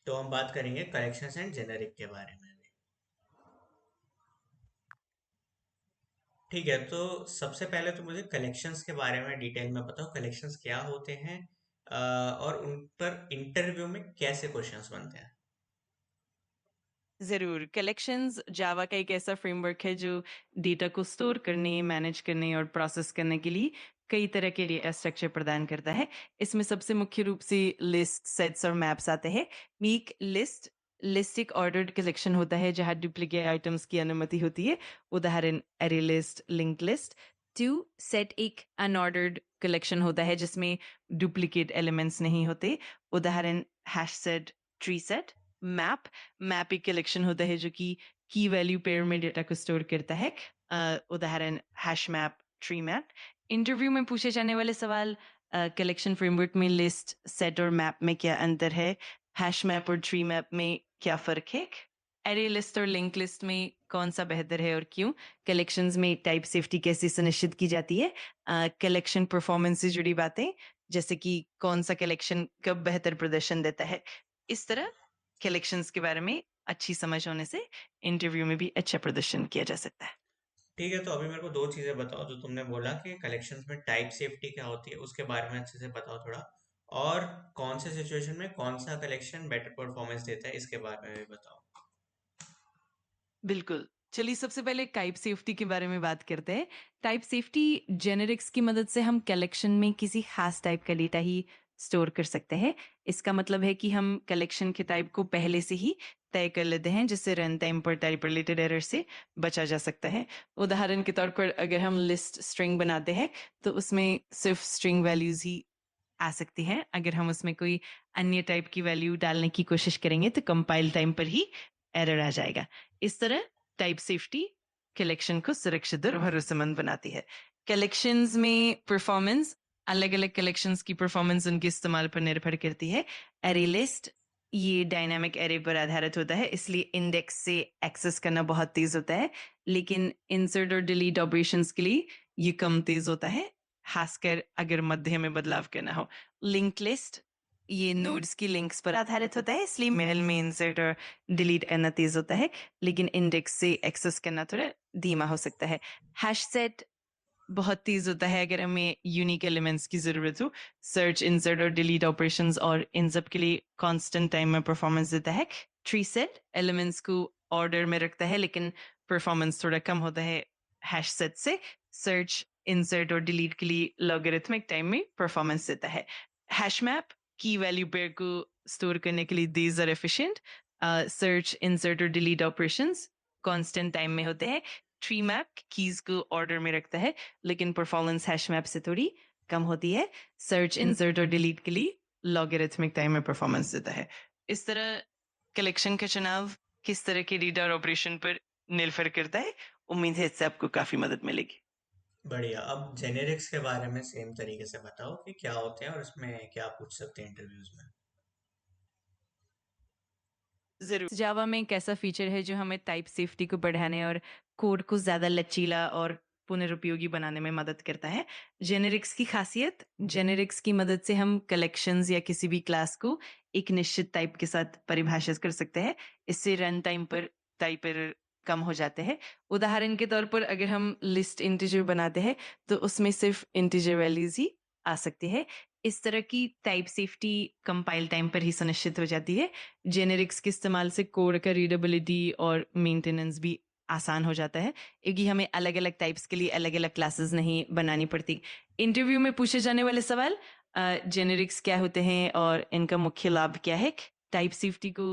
तो हम बात करेंगे कलेक्शंस एंड जेनेरिक के बारे में भी। ठीक है, तो सबसे पहले तो मुझे कलेक्शंस के बारे में डिटेल में बताओ, कलेक्शंस क्या होते हैं और उन पर इंटरव्यू में कैसे क्वेश्चंस बनते हैं। ज़रूर। कलेक्शंस जावा का एक ऐसा फ्रेमवर्क है जो डेटा को स्टोर करने, मैनेज करने और प्रोसेस करने के लिए कई तरह के डेटा स्ट्रक्चर प्रदान करता है। इसमें सबसे मुख्य रूप से लिस्ट, सेट्स और मैप्स आते हैं। एक लिस्ट एक ऑर्डर्ड कलेक्शन होता है जहाँ डुप्लीकेट आइटम्स की अनुमति होती है। उदाहरण अरे लिस्ट, लिंक लिस्ट। 2 सेट एक अनऑर्डर्ड कलेक्शन होता है जिसमें डुप्लीकेट एलिमेंट्स नहीं होते। उदाहरण hash set, tree set. Map map एक कलेक्शन होता है जो कि की वैल्यू पेयर में डेटा को स्टोर करता है। उदाहरण hash map, tree map. Interview में पूछे जाने वाले सवाल, कलेक्शन फ्रेमवर्क में लिस्ट, सेट और मैप में क्या अंतर है? हैश मैप और ट्री मैप में क्या फर्क है? एरे लिस्ट और लिंक लिस्ट में कौन सा बेहतर है और क्यों? कलेक्शंस में टाइप सेफ्टी कैसे सुनिश्चित की जाती है? कलेक्शन परफॉर्मेंस से जुड़ी बातें, जैसे कि कौन सा कलेक्शन कब बेहतर प्रदर्शन देता है। इस तरह कलेक्शंस के बारे में अच्छी समझ होने से इंटरव्यू में भी अच्छा प्रदर्शन किया जा सकता है। ठीक है, तो अभी मेरे को दो चीजें बताओ जो तुमने बोला कि कलेक्शंस में टाइप सेफ्टी क्या होती है, उसके बारे में अच्छे से बताओ थोड़ा। और कौन से सिचुएशन में कौन सा कलेक्शन बेटर परफॉर्मेंस देता है, इसके बारे में भी बताओ। बिल्कुल। चलिए सबसे पहले टाइप सेफ्टी के बारे में बात करते हैं। टाइप सेफ्टी जेनेरिक्स की मदद से हम कलेक्शन में किसी खास टाइप का डेटा ही स्टोर कर सकते हैं। इसका मतलब है कि हम कलेक्शन के टाइप को पहले से ही तय कर लेते हैं जिससे रन टाइम पर टाइप रिलेटेड एरर से बचा जा सकता है। उदाहरण के तौर पर अगर हम लिस्ट स्ट्रिंग बनाते हैं तो उसमें सिर्फ स्ट्रिंग वैल्यूज ही आ सकती हैं। अगर हम उसमें कोई अन्य टाइप की वैल्यू डालने की कोशिश करेंगे तो कंपाइल टाइम पर ही एरर आ जाएगा। इस तरह टाइप सेफ्टी कलेक्शन को सुरक्षित और भरोसेमंद बनाती है। कलेक्शंस में परफॉर्मेंस, अलग अलग कलेक्शंस की परफॉर्मेंस उनके इस्तेमाल पर निर्भर करती है। एरे लिस्ट ये डायनामिक एरे पर आधारित होता है इसलिए इंडेक्स से एक्सेस करना बहुत तेज होता है, लेकिन इंसर्ट और डिलीट ऑपरेशंस के लिए ये कम तेज होता है, खासकर अगर मध्य में बदलाव करना हो। लिंक लिस्ट ये नोड्स की लिंक्स पर आधारित होता है इसलिए मेल में इंसर्ट और डिलीट करना तेज होता है, लेकिन इंडेक्स से एक्सेस करना थोड़ा धीमा हो सकता है। हैश सेट बहुत तेज होता है अगर हमें यूनिक एलिमेंट्स की जरूरत हो। सर्च, इंसर्ट और डिलीट ऑपरेशंस और इन सब के लिए कांस्टेंट टाइम में परफॉर्मेंस देता है। ट्री सेट एलिमेंट्स को ऑर्डर में रखता है लेकिन परफॉर्मेंस थोड़ा कम होता है हैश सेट से। सर्च, इंसर्ट और डिलीट के लिए लॉगरिथमिक टाइम में परफॉर्मेंस देता है। हैश मैप की वैल्यू पेयर को स्टोर करने के लिए these are efficient. Search, insert और डिलीट ऑपरेशंस कांस्टेंट टाइम में होते हैं। ट्री मैप कीज को ऑर्डर में रखता है लेकिन परफॉर्मेंस हैश मैप से थोड़ी कम होती है। सर्च, इंसर्ट और डिलीट के लिए लॉगरिथमिक टाइम में परफॉर्मेंस देता है। इस तरह कलेक्शन का चुनाव किस तरह के डेटा और ऑपरेशन पर निर्भर करता है। उम्मीद है इससे आपको काफी मदद मिलेगी। बढ़िया, अब जेनेरिक्स के बारे में सेम तरीके से बताओ कि क्या होते हैं और इसमें क्या पूछ सकते हैं इंटरव्यूज में। जरूर। जावा में एक ऐसा फीचर है जो हमें टाइप सेफ्टी को बढ़ाने और कोड को ज्यादा लचीला और पुनरुपयोगी बनाने में मदद करता है। जेनेरिक्स की खासियत, जेनेरिक्स की मदद से हम कलेक्शंस या किसी भी क्लास को एक निश्चित टाइप के साथ परिभाषित कर सकते हैं। इससे रन टाइम पर टाइप एरर कम हो जाते हैं। उदाहरण के तौर पर अगर हम लिस्ट इंटीजर बनाते हैं तो उसमें सिर्फ इंटीजर वैल्यूज ही आ सकती है। इस तरह की टाइप सेफ्टी कंपाइल टाइम पर ही सुनिश्चित हो जाती है। जेनेरिक्स के इस्तेमाल से कोड का रीडेबिलिटी और मेंटेनेंस भी आसान हो जाता है क्योंकि हमें अलग अलग टाइप्स के लिए अलग अलग क्लासेस नहीं बनानी पड़ती। इंटरव्यू में पूछे जाने वाले सवाल, जेनेरिक्स क्या होते हैं और इनका मुख्य लाभ क्या है? टाइप सेफ्टी को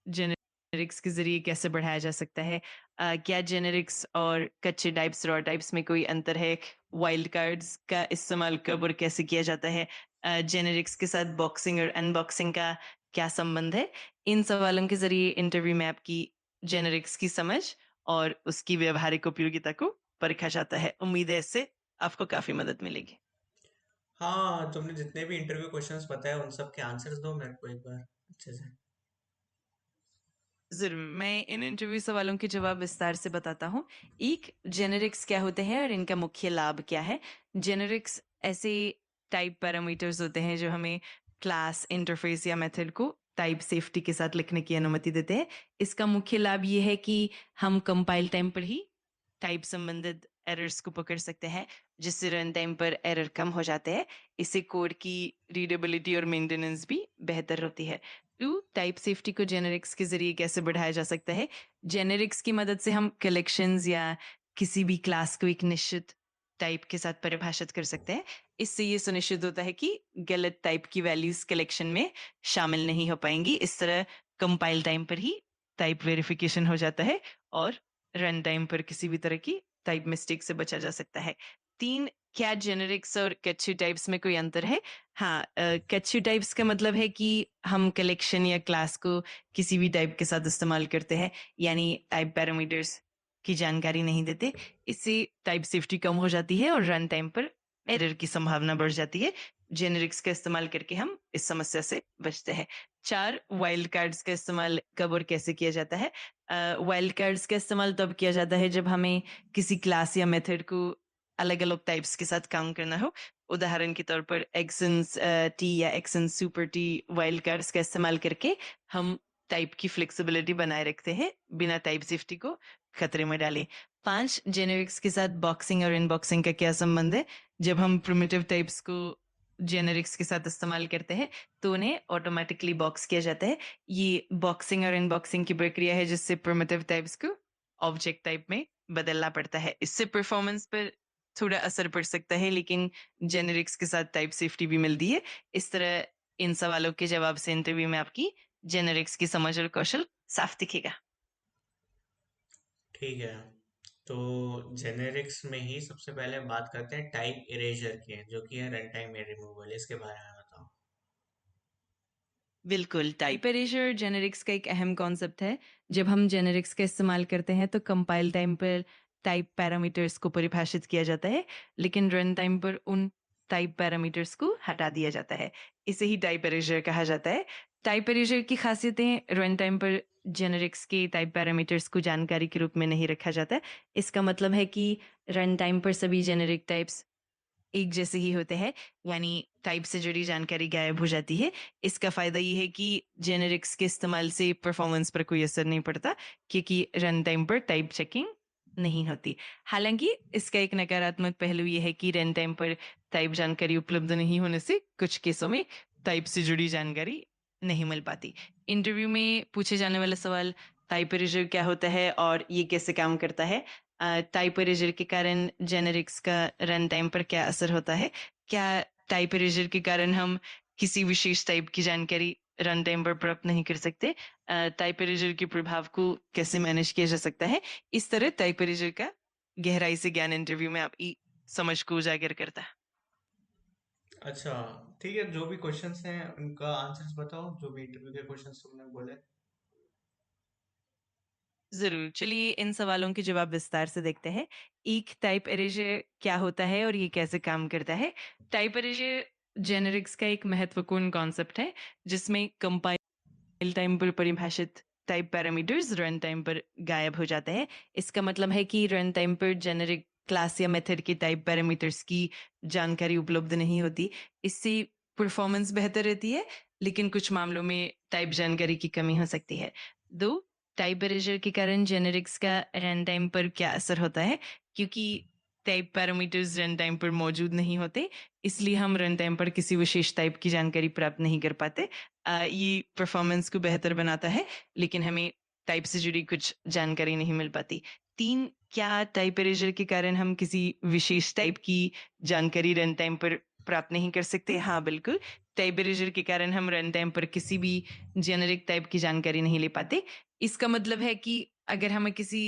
जेनेरिक्स के जरिए कैसे बढ़ाया जा सकता है? क्या जेनेरिक्स और कच्चे टाइप्स, रॉ टाइप्स में कोई अंतर है? वाइल्ड कार्ड्स का इस्तेमाल कब और कैसे किया जाता है? जेनेरिक्स के साथ बॉक्सिंग और अनबॉक्सिंग का क्या संबंध है? इन सवालों के जरिए इंटरव्यू में आपकी जेनेरिक्स की समझ और उसकी व्यवहारिक उपयोगिता को परखा जाता है। उम्मीद है इससे आपको काफी मदद मिलेगी। हाँ, तुमने जितने भी इंटरव्यू क्वेश्चंस बताए उन सब के आंसर्स दो मेरे को एक बार अच्छे से। जरूर, मैं इन इंटरव्यू सवालों के जवाब विस्तार से बताता हूँ। एक, जेनेरिक्स क्या होते हैं और इनका मुख्य लाभ क्या है? जेनेरिक्स ऐसे टाइप पैरामीटर्स होते हैं जो हमें क्लास, इंटरफेस या मेथड को टाइप सेफ्टी के साथ लिखने की अनुमति देते हैं। इसका मुख्य लाभ ये है कि हम कंपाइल टाइम पर ही टाइप संबंधित एरर्स को पकड़ सकते हैं, जिससे रन टाइम पर एरर कम हो जाते हैं। इससे कोड की रीडेबिलिटी और मेंटेनेंस भी बेहतर होती है। टू, टाइप सेफ्टी को जेनेरिक्स के जरिए कैसे बढ़ाया जा सकता है? जेनेरिक्स की मदद से हम कलेक्शंस या किसी भी क्लास को एक निश्चित टाइप के साथ परिभाषित कर सकते हैं। इससे ये सुनिश्चित होता है कि गलत टाइप की वैल्यूज कलेक्शन में शामिल नहीं हो पाएंगी। इस तरह कंपाइल टाइम पर ही टाइप वेरिफिकेशन हो जाता है और रन टाइम पर किसी भी तरह की टाइप मिस्टेक से बचा जा सकता है। 3, क्या जेनेरिक्स और कैची टाइप्स में कोई अंतर है? हाँ, कैची टाइप्स का मतलब है कि हम कलेक्शन या क्लास को किसी भी टाइप के साथ इस्तेमाल करते हैं, यानी टाइप पैरामीटर्स की जानकारी नहीं देते। इससे टाइप सेफ्टी कम हो जाती है और रन टाइम पर एरर की संभावना बढ़ जाती है। जेनेरिक्स का इस्तेमाल करके हम इस समस्या से बचते हैं। 4, वाइल्ड कार्ड्स का इस्तेमाल कब और कैसे किया जाता है? वाइल्ड कार्ड्स का इस्तेमाल तब किया जाता है जब हमें किसी क्लास या मेथड को अलग अलग टाइप्स के साथ काम करना हो। उदाहरण के तौर पर एक्सन्स टी या actions super T wild cards का इस्तेमाल करके हम टाइप की फ्लेक्सिबिलिटी बनाए रखते हैं, बिना टाइप सेफ्टी को खतरे में डाले। 5, जेनेरिक्स के साथ बॉक्सिंग और इनबॉक्सिंग का क्या संबंध है? जब हम प्रिमिटिव टाइप्स को जेनेरिक्स के साथ इस्तेमाल करते हैं तो उन्हें ऑटोमेटिकली बॉक्स किया जाता है। ये बॉक्सिंग और इनबॉक्सिंग की प्रक्रिया है जिससे प्रिमिटिव टाइप्स को ऑब्जेक्ट टाइप में बदलना पड़ता है। इससे परफॉर्मेंस पर थोड़ा असर पड़ सकता है, लेकिन जेनेरिक्स के साथ टाइप सेफ्टी भी मिलती है। इस तरह इन सवालों के जवाब से इंटरव्यू में आपकी जेनेरिक्स की समझ और कौशल साफ दिखेगा। ठीक है। तो जेनेरिक्स में ही सबसे पहले बात करते हैं टाइप इरेजर की, जो कि है रन टाइम रिमूवल। इसके बारे में बताओ। बिल्कुल, टाइप एरेज़र जेनेरिक्स का एक अहम कॉन्सेप्ट है। जब हम जेनेरिक्स का इस्तेमाल करते हैं तो कंपाइल टाइम पर टाइप पैरामीटर्स को परिभाषित किया जाता है, लेकिन रन टाइम पर उन टाइप पैरामीटर्स को हटा दिया जाता है। इसे ही टाइप एरेज़र कहा जाता है। टाइप एरेज़र की खासियतें: रन टाइम पर जेनेरिक्स के टाइप पैरामीटर्स को जानकारी के रूप में नहीं रखा जाता है। इसका मतलब है कि रन टाइम पर सभी जेनेरिक टाइप्स एक जैसे ही होते हैं, यानी टाइप से जुड़ी जानकारी गायब हो जाती है। इसका फ़ायदा ये है कि जेनेरिक्स के इस्तेमाल से परफॉर्मेंस पर कोई असर नहीं पड़ता, क्योंकि रन टाइम पर टाइप चेकिंग नहीं होती। हालांकि इसका एक नकारात्मक पहलू ये है कि रन टाइम पर टाइप जानकारी उपलब्ध नहीं होने से कुछ केसों में टाइप से जुड़ी जानकारी नहीं मिल पाती। इंटरव्यू में पूछे जाने वाला सवाल: टाइप एरेजर क्या होता है और ये कैसे काम करता है? टाइप एरेजर के कारण जेनेरिक्स का रन टाइम पर क्या असर होता है? क्या टाइप एरेजर के कारण हम किसी विशेष टाइप की जानकारी रन टाइम पर प्राप्त नहीं कर सकते? टाइप एरेजर के प्रभाव को कैसे मैनेज किया जा सकता है? इस तरह टाइप एरेजर का गहराई से ज्ञान इंटरव्यू में आपकी समझ को उजागर करता है। अच्छा, ठीक है। जो भी क्वेश्चंस हैं उनका आंसर्स बताओ, जो भी इंटरव्यू के क्वेश्चंस तुमने बोले। ज़रूर, चलिए इन सवालों के जवाब विस्तार से देखते हैं। एक टाइप एरेज़र क्या होता है और ये कैसे काम करता है? टाइप एरेज़र जेनेरिक्स का एक महत्वपूर्ण कॉन्सेप्ट है, जिसमें कंपाइल टाइम पर परिभाषित टाइप पैरामीटर्स रन टाइम पर गायब हो जाते हैं। इसका मतलब है कि रन टाइम पर जेनेरिक क्लास या मेथड के टाइप पैरामीटर्स की जानकारी उपलब्ध नहीं होती। इससे परफॉर्मेंस बेहतर रहती है, लेकिन कुछ मामलों में टाइप जानकारी की कमी हो सकती है। 2, टाइप एरेजर के कारण जेनेरिक्स का रन टाइम पर क्या असर होता है? क्योंकि टाइप पैरामीटर्स रन टाइम पर मौजूद नहीं होते, इसलिए हम रन टाइम पर किसी विशेष टाइप की जानकारी प्राप्त नहीं कर पाते। ये परफॉर्मेंस को बेहतर बनाता है, लेकिन हमें टाइप से जुड़ी कुछ जानकारी नहीं मिल पाती। 3, क्या टाइप एरेजर के कारण हम किसी विशेष टाइप की जानकारी रन टाइम पर प्राप्त नहीं कर सकते? हाँ, बिल्कुल। टाइप एरेजर के कारण हम रन टाइम पर किसी भी जेनेरिक टाइप की जानकारी नहीं ले पाते। इसका मतलब है कि अगर हमें किसी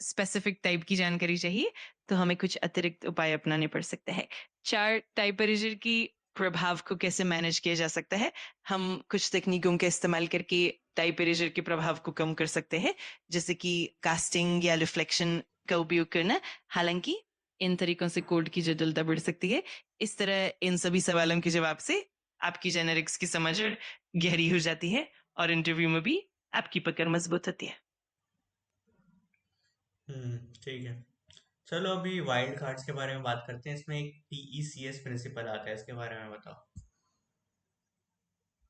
स्पेसिफिक टाइप की जानकारी चाहिए, तो हमें कुछ अतिरिक्त उपाय अपनाने पड़ सकते हैं। 4, टाइप एरेजर की प्रभाव को कैसे मैनेज किया जा सकता है? हम कुछ तकनीकों का इस्तेमाल करके टाइप इरेजर के प्रभाव को कम कर सकते हैं, जैसे कि कास्टिंग या रिफ्लेक्शन का उपयोग करना। हालांकि इन तरीकों से कोड की जटिलता बढ़ सकती है। इस तरह इन सभी सवालों के जवाब से आपकी जेनेरिक्स की समझ और गहरी हो जाती है और इंटरव्यू में भी आपकी पकड़ मजबूत होती है। ठीक है। चलो अभी वाइल्ड कार्ड्स के बारे में बात करते हैं। इसमें एक टीईसीएस प्रिंसिपल आता है, इसके बारे में बताओ।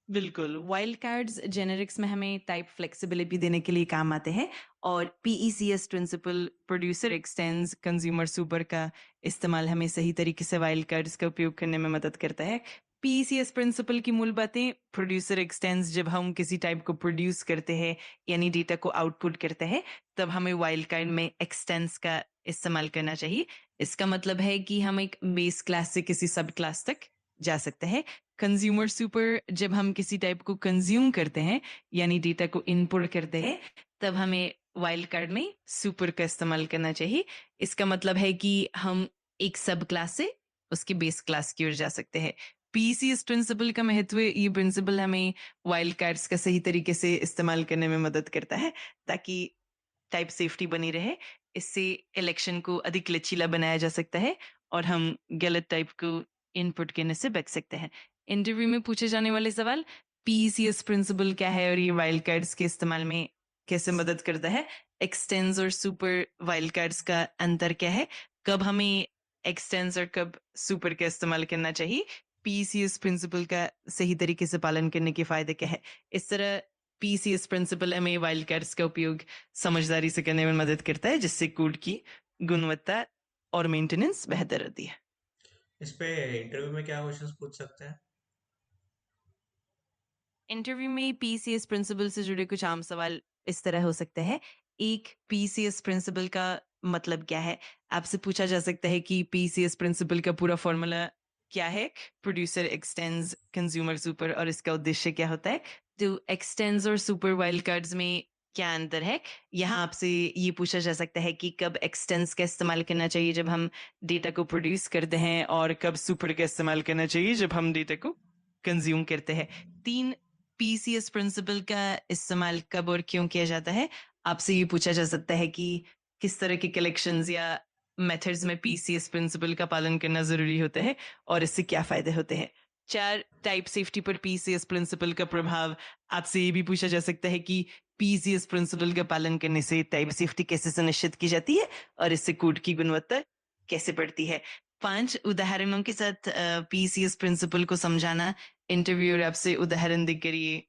बिल्कुल, वाइल्ड कार्ड्स जेनेरिक्स में हमें टाइप फ्लेक्सिबिलिटी देने के लिए काम आते हैं और PECS principal producer extends consumer super का इस्तेमाल हमें सही तरीके से वाइल्ड कार्ड्स का उपयोग करने में मदद करता है। पीईसीएस प्रिंसिपल की मूल बातें प्रोड्यूसर एक्सटेंड्स जब हम किसी टाइप को प्रोड्यूस करते हैं यानी डेटा को आउटपुट करते हैं तब हमें वाइल्ड कार्ड में एक्सटेंड्स का इस्तेमाल करना चाहिए। इसका मतलब है कि हम एक बेस क्लास से किसी सब क्लास तक जा सकते हैं। कंज्यूमर सुपर जब हम किसी टाइप को कंज्यूम करते हैं यानी डेटा को इनपुट करते हैं तब हमें वाइल्ड कार्ड में सुपर का इस्तेमाल करना चाहिए। इसका मतलब है कि हम एक सब क्लास से उसकी बेस क्लास की ओर जा सकते हैं। पीसीएस प्रिंसिपल का महत्व, ये प्रिंसिपल हमें वाइल्ड कार्ड्स का सही तरीके से इस्तेमाल करने में मदद करता है ताकि टाइप सेफ्टी बनी रहे। इससे इलेक्शन को अधिक लचीला बनाया जा सकता है और हम गलत टाइप को इनपुट करने से बच सकते हैं। इंटरव्यू में पूछे जाने वाले सवाल, पीसीएस प्रिंसिपल क्या है और ये वाइल्ड कार्ड्स के इस्तेमाल में कैसे मदद करता है? एक्सटेंस और सुपर वाइल्ड कार्ड्स का अंतर क्या है? कब हमें एक्सटेंस और कब सुपर का इस्तेमाल करना चाहिए? पीसीएस प्रिंसिपल का सही तरीके से पालन करने के फायदे क्या है? इस तरह पीसीएस प्रिंसिपल हमें वाइल्ड कार्ड्स का उपयोग समझदारी से करने में मदद करता है जिससे कोड की गुणवत्ता और मेंटेनेंस बेहतर होती है। इस पे इंटरव्यू में क्या क्वेश्चंस पूछ सकते हैं? इंटरव्यू में पीसीएस प्रिंसिपल से जुड़े कुछ आम सवाल इस तरह हो सकते हैं। एक, पीसीएस प्रिंसिपल का मतलब क्या है? आपसे पूछा जा सकता है कि पीसीएस प्रिंसिपल का पूरा फॉर्मूला क्या है? प्रोड्यूसर एक्सटेंड्स कंज्यूमर सुपर, और इसका उद्देश्य क्या होता है? तो एक्सटेंड्स और सुपर वाइल्ड कार्ड्स में क्या अंतर है? यहाँ आपसे ये पूछा जा सकता है कि कब एक्सटेंड्स का इस्तेमाल करना चाहिए जब हम डेटा को प्रोड्यूस करते हैं और कब सुपर का इस्तेमाल करना चाहिए जब हम डेटा को कंज्यूम करते हैं। 3, पीसीएस प्रिंसिपल का इस्तेमाल कब और क्यों किया जाता है? आपसे ये पूछा जा सकता है कि किस तरह के कलेक्शंस या मेथड्स में पीसीएस प्रिंसिपल का पालन करना जरूरी होता है और इससे क्या फायदे होते हैं। 4, टाइप सेफ्टी पर पीसीएस प्रिंसिपल का प्रभाव। आपसे ये भी पूछा जा सकता है कि पीसीएस प्रिंसिपल का पालन करने से टाइप सेफ्टी कैसे सुनिश्चित की जाती है और इससे कोड की गुणवत्ता कैसे बढ़ती है। 5, उदाहरणों के साथ पीसीएस प्रिंसिपल को समझाना। इंटरव्यूअर आपसे उदाहरण देकर ये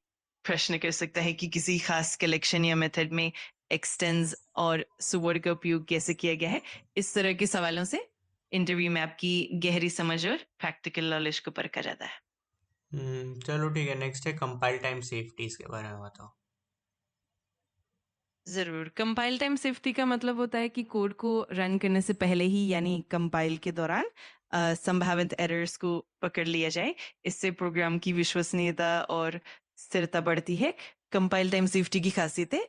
प्रश्न कर सकता है कि किसी खास कलेक्शन या मेथड में एक्सटेंस और सुवर का उपयोग कैसे किया गया है। इस तरह के सवालों से इंटरव्यू में आपकी गहरी समझ और प्रैक्टिकल नॉलेज को परखा जाता है। चलो ठीक है, नेक्स्ट है कंपाइल टाइम सेफ्टी, इसके बारे में बताओ। ज़रूर। कंपाइल टाइम सेफ्टी का मतलब होता है कि कोड को रन करने से पहले ही यानी कंपाइल के दौरान संभावित एरर्स को पकड़ लिया जाए। इससे प्रोग्राम की विश्वसनीयता और स्थिरता बढ़ती है। कंपाइल टाइम सेफ्टी की खासियतें,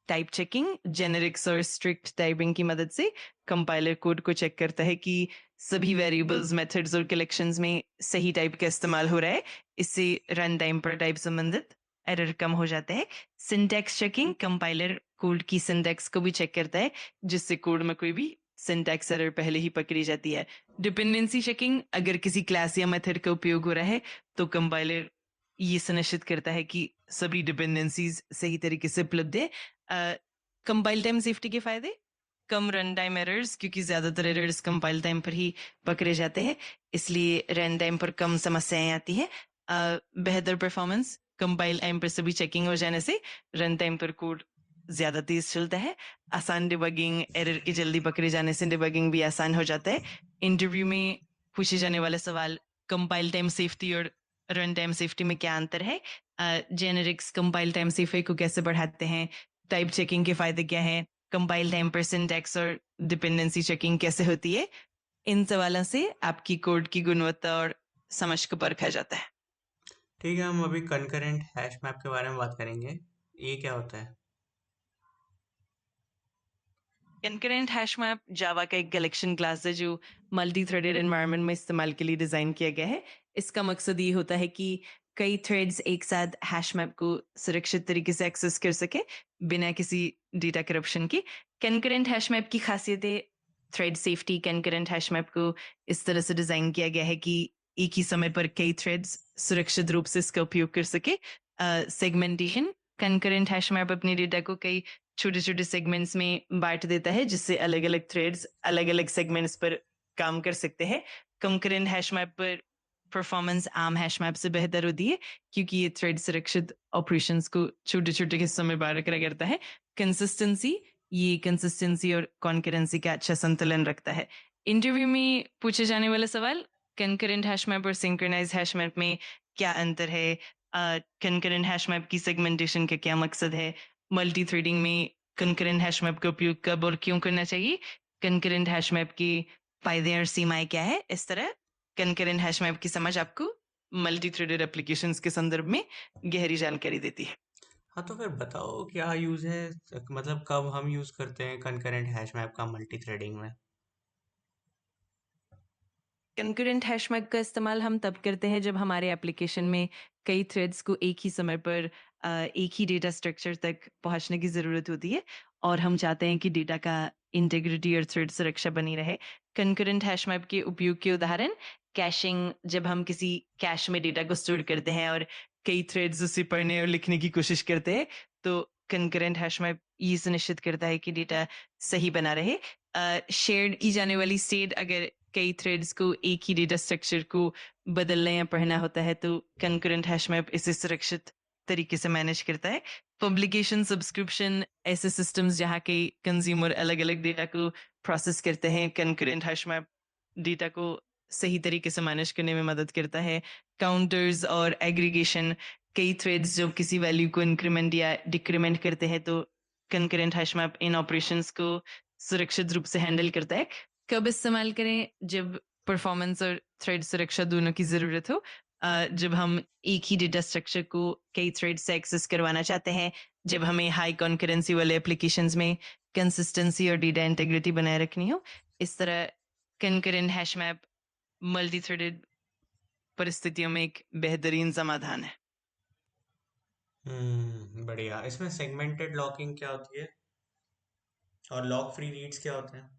टाइप चेकिंग, जेनेरिक्स और स्ट्रिक्ट टाइपिंग की मदद से कंपाइलर कोड को चेक करता है कि सभी वेरिएबल्स, मेथड्स और कलेक्शंस में सही टाइप का इस्तेमाल हो रहा है। इससे रन टाइम पर टाइप संबंधित एरर कम हो जाते हैं। सिंटैक्स चेकिंग, कंपाइलर कोड की सिंटैक्स को भी चेक करता है जिससे कोड में कोई भी सिंटैक्स एरर पहले ही पकड़ी जाती है। डिपेंडेंसी चेकिंग, अगर किसी क्लास या मेथड का उपयोग हो रहा है तो कंपाइलर ये सुनिश्चित करता है कि सभी डिपेंडेंसीज सही तरीके से उपलब्ध है। कंपाइल टाइम सेफ्टी के फायदे, कम रन टाइम एरर्स, क्योंकि ज्यादातर एरर्स कंपाइल टाइम पर ही पकड़े जाते हैं इसलिए रन टाइम पर कम समस्याएं आती है। बेहतर परफॉर्मेंस, कंपाइल टाइम पर सभी चेकिंग हो जाने से रन टाइम पर कोड ज्यादा तेज चलता है। आसान डिबगिंग, एरर के जल्दी पकड़े जाने से डिबगिंग भी आसान हो जाता है। इंटरव्यू में पूछे जाने वाले सवाल, कंपाइल टाइम सेफ्टी और रन टाइम सेफ्टी में क्या अंतर है? जेनेरिक्स कंपाइल टाइम सेफ्टी को कैसे बढ़ाते हैं? टाइप चेकिंग के फायदे क्या हैं? कंपाइल टाइम पर सिंटैक्स और डिपेंडेंसी चेकिंग कैसे होती है? इन सवालों से आपकी कोड की गुणवत्ता और समझ को परखा जाता है। ठीक है, हम अभी कंकरेंट हैश मैप के बारे में बात करेंगे। ये क्या होता है? कंकरेंट हैश मैप जावा का एक कलेक्शन क्लास है जो मल्टी थ्रेडेड एनवायरनमेंट में इस्तेमाल के लिए डिजाइन किया गया है। इसका मकसद ये होता है कि कई थ्रेड्स एक साथ हैश मैप को सुरक्षित तरीके से एक्सेस कर सके बिना किसी डेटा करप्शन की। कंकरेंट हैश मैप की खासियतें, thread safety, concurrent hash map को इस तरह से डिजाइन किया गया है कि एक ही समय पर कई थ्रेड्स सुरक्षित रूप से इसका उपयोग कर सके। सेगमेंटेशन, कंकरेंट हैश मैप अपने डेटा को कई छोटे छोटे सेगमेंट्स में बांट देता है जिससे अलग अलग थ्रेड्स अलग अलग सेगमेंट्स पर काम कर सकते हैं। कंकरेंट हैश मैप पर परफॉर्मेंस आम हैश मैप से बेहतर होती है क्योंकि ये थ्रेड सुरक्षित ऑपरेशंस को छोटे छोटे हिस्सों में बांट कर करता है। कंसिस्टेंसी और कॉन्करेंसी का अच्छा संतुलन रखता है। इंटरव्यू में पूछे जाने वाला सवाल, कंकरेंट हैश मैप और सिंक्रोनाइज हैश मैप में क्या अंतर है? कंकरेंट हैश मैप की सेगमेंटेशन का क्या मकसद है? मल्टी थ्रेडिंग में कंकरेंट हैश मैप का उपयोग कब और क्यों करना चाहिए? कंकरेंट हैश मैप के फायदे और सीमाएं क्या है? इस तरह कंकरेंट हैश मैप की समझ आपको मल्टी थ्रेडेड एप्लीकेशंस के संदर्भ में गहरी जानकारी देती है। हाँ, तो फिर बताओ क्या यूज़ है, मतलब कब हम यूज़ करते हैं कंकरेंट हैश मैप का मल्टी थ्रेडिंग में? कंकरेंट हैश मैप का इस्तेमाल हम तब करते हैं जब हमारे एप्लीकेशन में कई थ्रेड्स को एक ही समय पर एक ही डेटा स्ट्रक्चर तक पहुंचने की ज़रूरत होती है और हम चाहते हैं कि डेटा का इंटीग्रिटी और थ्रेड सुरक्षा बनी रहे। कंकरेंट हैश मैप के उपयोग के उदाहरण कैशिंग, जब हम किसी कैश में डेटा को स्टोर करते हैं और कई थ्रेड्स उसे पढ़ने और लिखने की कोशिश करते हैं, तो कंकरेंट हैश मैप ये सुनिश्चित करता है कि डेटा सही बना रहे। शेयर की जाने वाली स्टेट, अगर कई थ्रेड्स को एक ही डेटा स्ट्रक्चर को बदलना या पढ़ना होता है तो कंकरेंट हैश मैप इसे सुरक्षित तरीके से मैनेज करता है। पब्लिकेशन सब्सक्रिप्शन, ऐसे सिस्टम्स जहाँ के कंज्यूमर अलग अलग डेटा को प्रोसेस करते हैं, कंकरेंट हैश मैप डेटा को सही तरीके से मैनेज करने में मदद करता है। काउंटर्स और एग्रीगेशन, कई थ्रेड्स जो किसी वैल्यू को इंक्रीमेंट या डिक्रीमेंट करते हैं तो कंकरेंट हैश मैप इन ऑपरेशंस को सुरक्षित रूप से हैंडल करता है। कब इस्तेमाल करें? जब परफॉर्मेंस और थ्रेड सुरक्षा दोनों की ज़रूरत हो। जब हम एक ही डेटा स्ट्रक्चर को कई थ्रेड से एक्सेस करवाना चाहते हैं, जब हमें हाई कॉन्करेंसी वाले एप्लीकेशंस में कंसिस्टेंसी और डेटा इंटीग्रिटी बनाए रखनी हो। इस तरह concurrent hash map multi threaded परिस्थितियों में एक बेहतरीन समाधान है। बढ़िया। इसमें सेगमेंटेड लॉकिंग क्या होती है और लॉक फ्री रीड्स क्या होते हैं?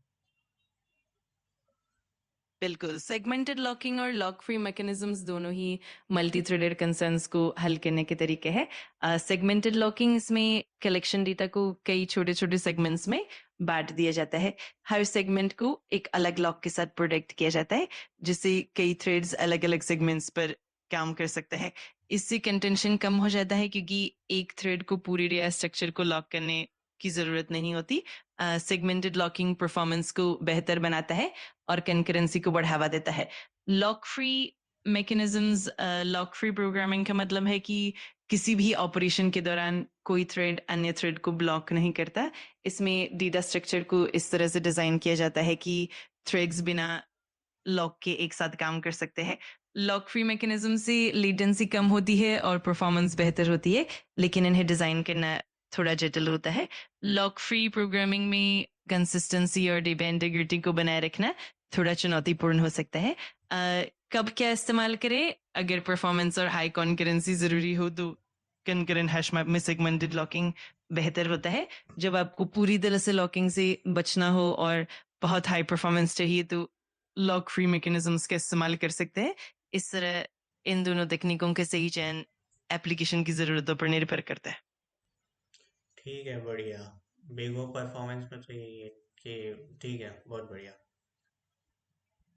बिल्कुल, सेगमेंटेड लॉकिंग और लॉक फ्री मैकेनिज्म्स दोनों ही मल्टी थ्रेडेड कंसर्न्स को हल करने के तरीके हैं। सेगमेंटेड लॉकिंग, इसमें कलेक्शन डेटा को कई छोटे छोटे सेगमेंट्स में बांट दिया जाता है। हर सेगमेंट को एक अलग लॉक के साथ प्रोटेक्ट किया जाता है, जिससे कई थ्रेड्स अलग अलग सेगमेंट्स पर काम कर सकते हैं। इससे कंटेंशन कम हो जाता है क्योंकि एक थ्रेड को पूरी डेटा स्ट्रक्चर को लॉक करने की जरूरत नहीं होती। सेगमेंटेड लॉकिंग परफॉर्मेंस को बेहतर बनाता है और कंकरेंसी को बढ़ावा देता है। Lock free mechanisms, lock free programming का मतलब है कि किसी भी ऑपरेशन के दौरान कोई थ्रेड अन्य थ्रेड को ब्लॉक नहीं करता। इसमें डेटा स्ट्रक्चर को इस तरह से डिजाइन किया जाता है कि थ्रेड्स बिना लॉक के एक साथ काम कर सकते हैं। लॉक फ्री मैकेनिज्म से लेटेंसी कम होती है और परफॉर्मेंस बेहतर होती है, लेकिन इन्हें डिजाइन करना थोड़ा जटिल होता है। लॉक फ्री प्रोग्रामिंग में कंसिस्टेंसी और डेटा इंटीग्रिटी को बनाए रखना थोड़ा चुनौतीपूर्ण हो सकता है। कब क्या इस्तेमाल करें? अगर परफॉर्मेंस और हाई कॉन्करेंसी जरूरी हो तो कंकरेंट हैश मैप में सेगमेंटेड लॉकिंग बेहतर होता है। जब आपको पूरी तरह से लॉकिंग से बचना हो और बहुत हाई परफॉर्मेंस चाहिए तो लॉक फ्री मैकेनिज्म्स का इस्तेमाल कर सकते हैं। इस तरह इन दोनों तकनीकों के सही चयन एप्लीकेशन की ज़रूरतों पर निर्भर करता है। ठीक है, बढ़िया। बिगो परफॉर्मेंस में तो यही है कि ठीक है, बहुत बढ़िया।